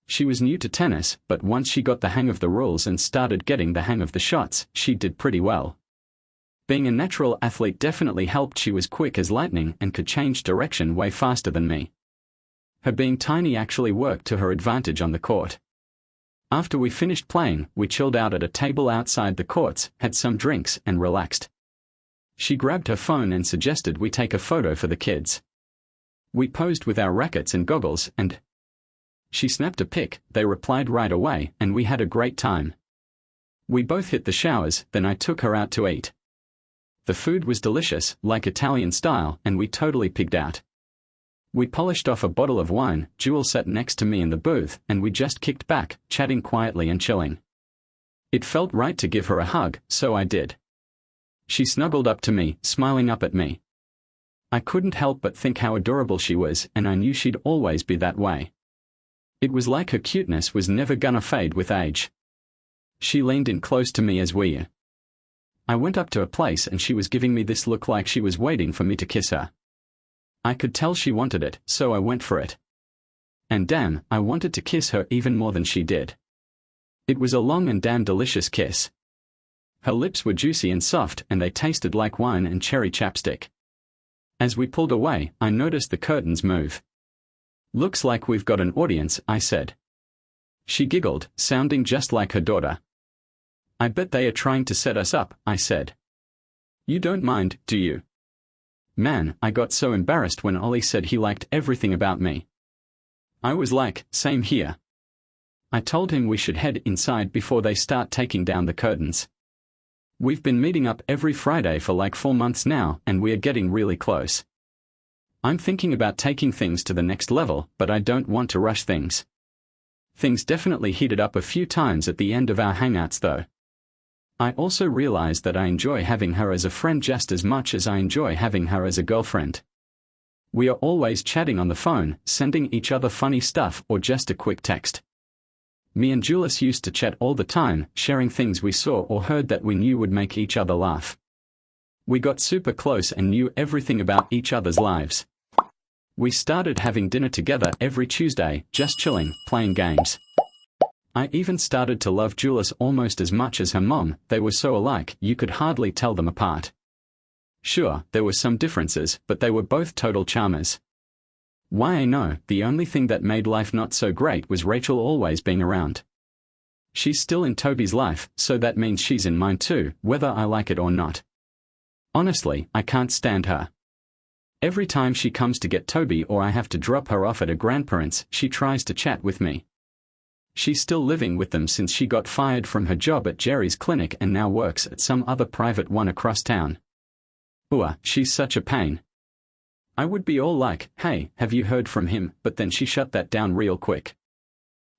She was new to tennis, but once she got the hang of the rules and started getting the hang of the shots, she did pretty well. Being a natural athlete definitely helped. She was quick as lightning and could change direction way faster than me. Her being tiny actually worked to her advantage on the court. After we finished playing, we chilled out at a table outside the courts, had some drinks, and relaxed. She grabbed her phone and suggested we take a photo for the kids. We posed with our rackets and goggles, and she snapped a pic. They replied right away, and we had a great time. We both hit the showers, then I took her out to eat. The food was delicious, like Italian style, and we totally pigged out. We polished off a bottle of wine. Jewel sat next to me in the booth, and we just kicked back, chatting quietly and chilling. It felt right to give her a hug, so I did. She snuggled up to me, smiling up at me. I couldn't help but think how adorable she was, and I knew she'd always be that way. It was like her cuteness was never gonna fade with age. She leaned in close to me as I went up to her place and she was giving me this look like she was waiting for me to kiss her. I could tell she wanted it, so I went for it. And damn, I wanted to kiss her even more than she did. It was a long and damn delicious kiss. Her lips were juicy and soft, and they tasted like wine and cherry chapstick. As we pulled away, I noticed the curtains move. Looks like we've got an audience, I said. She giggled, sounding just like her daughter. I bet they are trying to set us up, I said. You don't mind, do you? Man, I got so embarrassed when Ollie said he liked everything about me. I was like, same here. I told him we should head inside before they start taking down the curtains. We've been meeting up every Friday for like 4 months now, and we are getting really close. I'm thinking about taking things to the next level, but I don't want to rush things. Things definitely heated up a few times at the end of our hangouts though. I also realized that I enjoy having her as a friend just as much as I enjoy having her as a girlfriend. We are always chatting on the phone, sending each other funny stuff or just a quick text. Me and Julius used to chat all the time, sharing things we saw or heard that we knew would make each other laugh. We got super close and knew everything about each other's lives. We started having dinner together every Tuesday, just chilling, playing games. I even started to love Julius almost as much as her mom. They were so alike, you could hardly tell them apart. Sure, there were some differences, but they were both total charmers. Why I know, the only thing that made life not so great was Rachel always being around. She's still in Toby's life, so that means she's in mine too, whether I like it or not. Honestly, I can't stand her. Every time she comes to get Toby or I have to drop her off at her grandparents', she tries to chat with me. She's still living with them since she got fired from her job at Jerry's clinic and now works at some other private one across town. Ooh, she's such a pain. I would be all like, hey, have you heard from him, but then she shut that down real quick.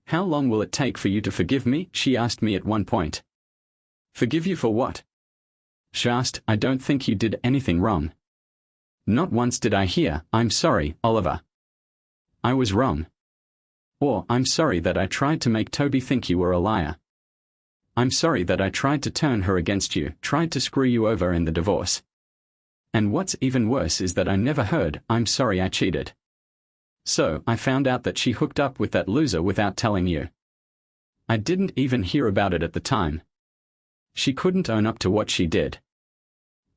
How long will it take for you to forgive me? She asked me at one point. Forgive you for what? She asked. I don't think you did anything wrong. Not once did I hear, I'm sorry, Oliver. I was wrong. Or, I'm sorry that I tried to make Toby think you were a liar. I'm sorry that I tried to turn her against you, tried to screw you over in the divorce. And what's even worse is that I never heard, I'm sorry I cheated. So, I found out that she hooked up with that loser without telling you. I didn't even hear about it at the time. She couldn't own up to what she did.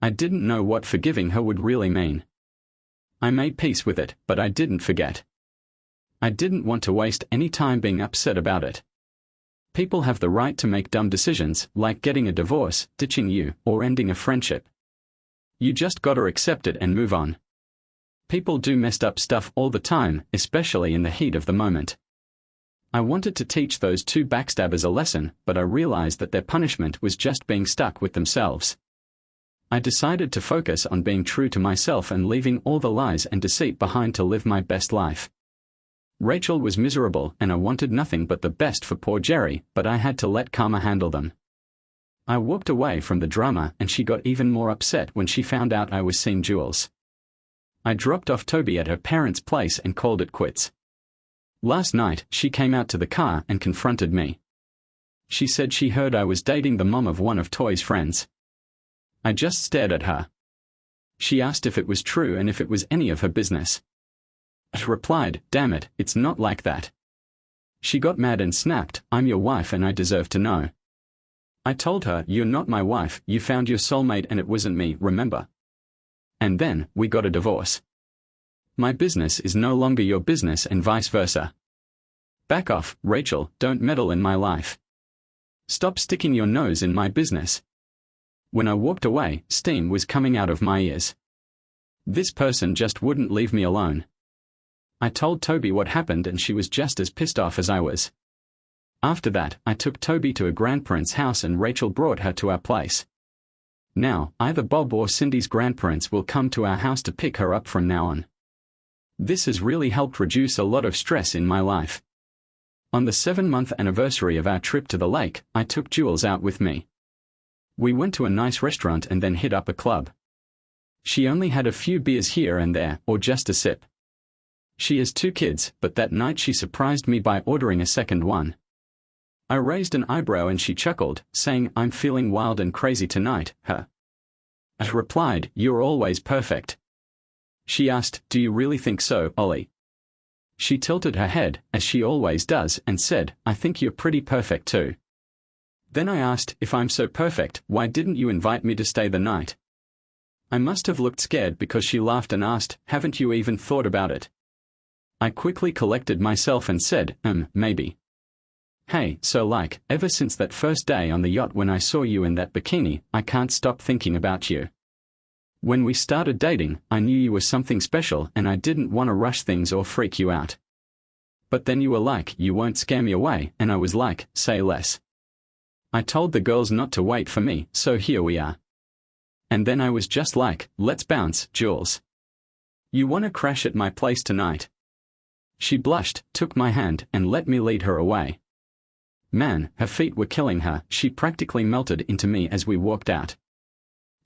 I didn't know what forgiving her would really mean. I made peace with it, but I didn't forget. I didn't want to waste any time being upset about it. People have the right to make dumb decisions, like getting a divorce, ditching you, or ending a friendship. You just gotta accept it and move on. People do messed up stuff all the time, especially in the heat of the moment. I wanted to teach those two backstabbers a lesson, but I realized that their punishment was just being stuck with themselves. I decided to focus on being true to myself and leaving all the lies and deceit behind to live my best life. Rachel was miserable and I wanted nothing but the best for poor Jerry, but I had to let karma handle them. I walked away from the drama and she got even more upset when she found out I was seeing Jules. I dropped off Toby at her parents' place and called it quits. Last night, she came out to the car and confronted me. She said she heard I was dating the mom of one of Toy's friends. I just stared at her. She asked if it was true and if it was any of her business. I replied, damn it, it's not like that. She got mad and snapped, I'm your wife and I deserve to know. I told her, you're not my wife, you found your soulmate and it wasn't me, remember? And then, we got a divorce. My business is no longer your business and vice versa. Back off, Rachel, don't meddle in my life. Stop sticking your nose in my business. When I walked away, steam was coming out of my ears. This person just wouldn't leave me alone. I told Toby what happened and she was just as pissed off as I was. After that, I took Toby to a grandparents' house and Rachel brought her to our place. Now, either Bob or Cindy's grandparents will come to our house to pick her up from now on. This has really helped reduce a lot of stress in my life. On the 7-month anniversary of our trip to the lake, I took Jules out with me. We went to a nice restaurant and then hit up a club. She only had a few beers here and there, or just a sip. She has 2 kids, but that night she surprised me by ordering a second one. I raised an eyebrow and she chuckled, saying, I'm feeling wild and crazy tonight, huh? I replied, you're always perfect. She asked, do you really think so, Ollie? She tilted her head, as she always does, and said, I think you're pretty perfect too. Then I asked, if I'm so perfect, why didn't you invite me to stay the night? I must have looked scared because she laughed and asked, haven't you even thought about it? I quickly collected myself and said, maybe. Hey, so ever since that first day on the yacht when I saw you in that bikini, I can't stop thinking about you. When we started dating, I knew you were something special and I didn't want to rush things or freak you out. But then you were like, you won't scare me away, and I was like, say less. I told the girls not to wait for me, so here we are. And then I was just like, let's bounce, Jules. You want to crash at my place tonight? She blushed, took my hand, and let me lead her away. Man, her feet were killing her, she practically melted into me as we walked out.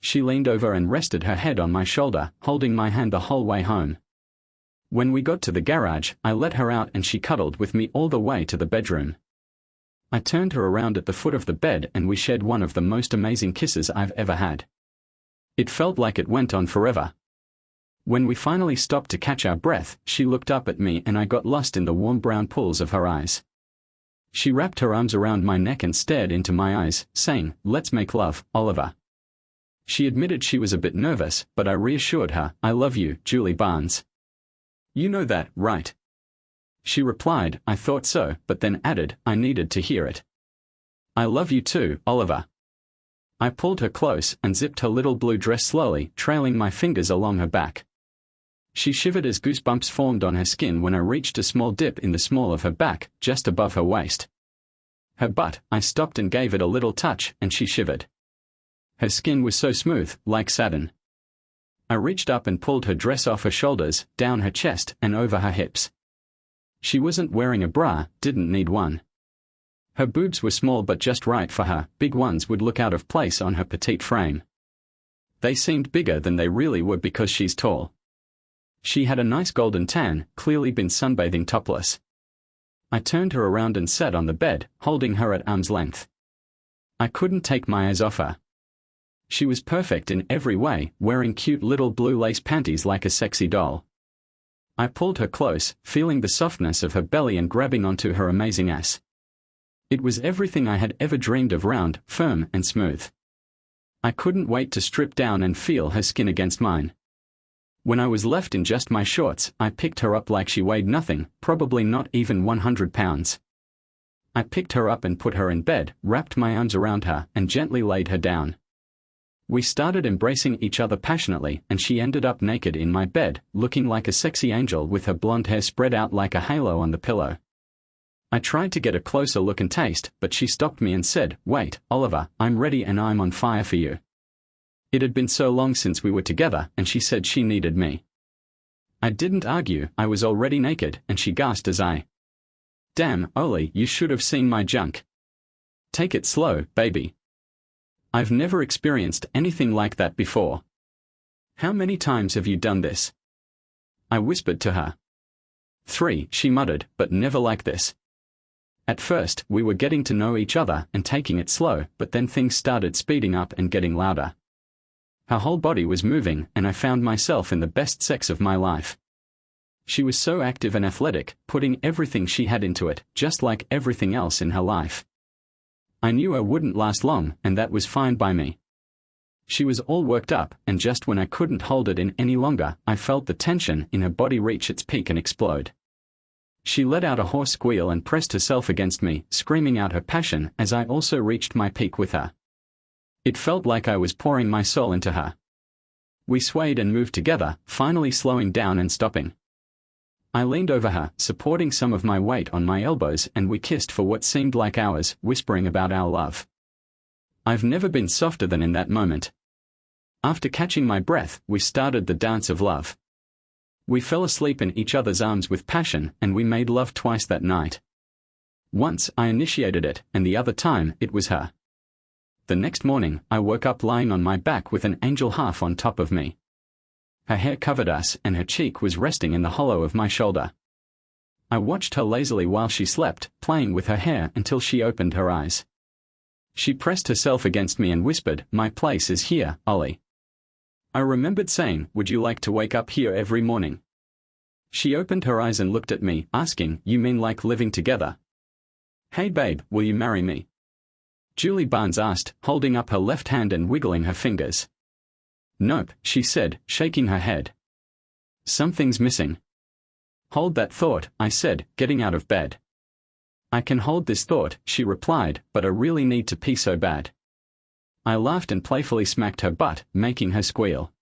She leaned over and rested her head on my shoulder, holding my hand the whole way home. When we got to the garage, I let her out and she cuddled with me all the way to the bedroom. I turned her around at the foot of the bed and we shared one of the most amazing kisses I've ever had. It felt like it went on forever. When we finally stopped to catch our breath, she looked up at me and I got lost in the warm brown pools of her eyes. She wrapped her arms around my neck and stared into my eyes, saying, let's make love, Oliver. She admitted she was a bit nervous, but I reassured her, I love you, Julie Barnes. You know that, right? She replied, I thought so, but then added, I needed to hear it. I love you too, Oliver. I pulled her close and zipped her little blue dress slowly, trailing my fingers along her back. She shivered as goosebumps formed on her skin when I reached a small dip in the small of her back, just above her waist. Her butt, I stopped and gave it a little touch, and she shivered. Her skin was so smooth, like satin. I reached up and pulled her dress off her shoulders, down her chest, and over her hips. She wasn't wearing a bra, didn't need one. Her boobs were small but just right for her, big ones would look out of place on her petite frame. They seemed bigger than they really were because she's tall. She had a nice golden tan, clearly been sunbathing topless. I turned her around and sat on the bed, holding her at arm's length. I couldn't take my eyes off her. She was perfect in every way, wearing cute little blue lace panties like a sexy doll. I pulled her close, feeling the softness of her belly and grabbing onto her amazing ass. It was everything I had ever dreamed of, round, firm, and smooth. I couldn't wait to strip down and feel her skin against mine. When I was left in just my shorts, I picked her up like she weighed nothing, probably not even 100 pounds. I picked her up and put her in bed, wrapped my arms around her, and gently laid her down. We started embracing each other passionately, and she ended up naked in my bed, looking like a sexy angel with her blonde hair spread out like a halo on the pillow. I tried to get a closer look and taste, but she stopped me and said, "Wait, Oliver, I'm ready and I'm on fire for you." It had been so long since we were together, and she said she needed me. I didn't argue, I was already naked, and she gasped as I. "Damn, Oli, you should have seen my junk. Take it slow, baby. I've never experienced anything like that before. How many times have you done this?" I whispered to her. 3, she muttered, but never like this. At first, we were getting to know each other and taking it slow, but then things started speeding up and getting louder. Her whole body was moving, and I found myself in the best sex of my life. She was so active and athletic, putting everything she had into it, just like everything else in her life. I knew her wouldn't last long, and that was fine by me. She was all worked up, and just when I couldn't hold it in any longer, I felt the tension in her body reach its peak and explode. She let out a hoarse squeal and pressed herself against me, screaming out her passion as I also reached my peak with her. It felt like I was pouring my soul into her. We swayed and moved together, finally slowing down and stopping. I leaned over her, supporting some of my weight on my elbows, and we kissed for what seemed like hours, whispering about our love. I've never been softer than in that moment. After catching my breath, we started the dance of love. We fell asleep in each other's arms with passion, and we made love twice that night. Once I initiated it, and the other time it was her. The next morning, I woke up lying on my back with an angel half on top of me. Her hair covered us, and her cheek was resting in the hollow of my shoulder. I watched her lazily while she slept, playing with her hair until she opened her eyes. She pressed herself against me and whispered, "My place is here, Ollie." I remembered saying, "Would you like to wake up here every morning?" She opened her eyes and looked at me, asking, "You mean like living together?" "Hey babe, will you marry me?" Julie Barnes asked, holding up her left hand and wiggling her fingers. "Nope," she said, shaking her head. "Something's missing." "Hold that thought," I said, getting out of bed. "I can hold this thought," she replied, "but I really need to pee so bad." I laughed and playfully smacked her butt, making her squeal.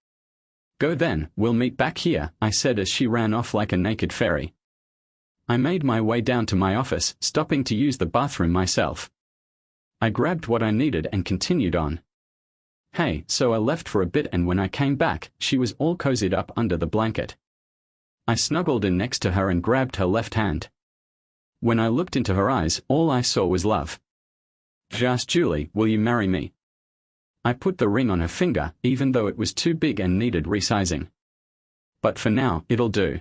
"Go then, we'll meet back here," I said as she ran off like a naked fairy. I made my way down to my office, stopping to use the bathroom myself. I grabbed what I needed and continued on. Hey, so I left for a bit, and when I came back, she was all cozied up under the blanket. I snuggled in next to her and grabbed her left hand. When I looked into her eyes, all I saw was love. "Just Julie, will you marry me?" I put the ring on her finger, even though it was too big and needed resizing. "But for now, it'll do."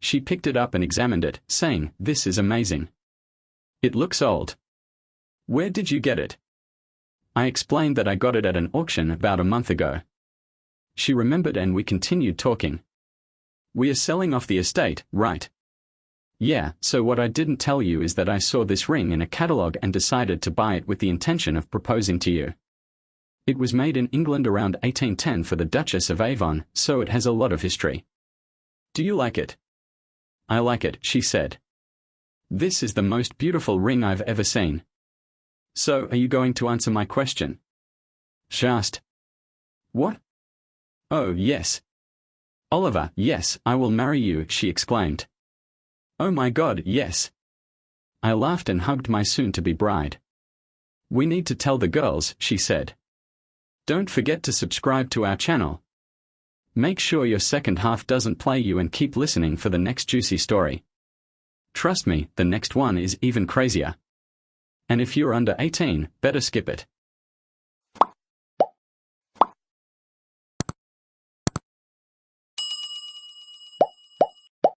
She picked it up and examined it, saying, "This is amazing. It looks old. Where did you get it?" I explained that I got it at an auction about a month ago. She remembered and we continued talking. "We are selling off the estate, right?" "Yeah, so what I didn't tell you is that I saw this ring in a catalogue and decided to buy it with the intention of proposing to you. It was made in England around 1810 for the Duchess of Avon, so it has a lot of history. Do you like it?" "I like it," she said. "This is the most beautiful ring I've ever seen." So, are you going to answer my question? She asked. What? Oh, yes. Oliver, yes, I will marry you, she exclaimed. Oh my God, yes. I laughed and hugged my soon-to-be bride. We need to tell the girls, she said. Don't forget to subscribe to our channel. Make sure your second half doesn't play you and keep listening for the next juicy story. Trust me, the next one is even crazier. And if you're under 18, better skip it.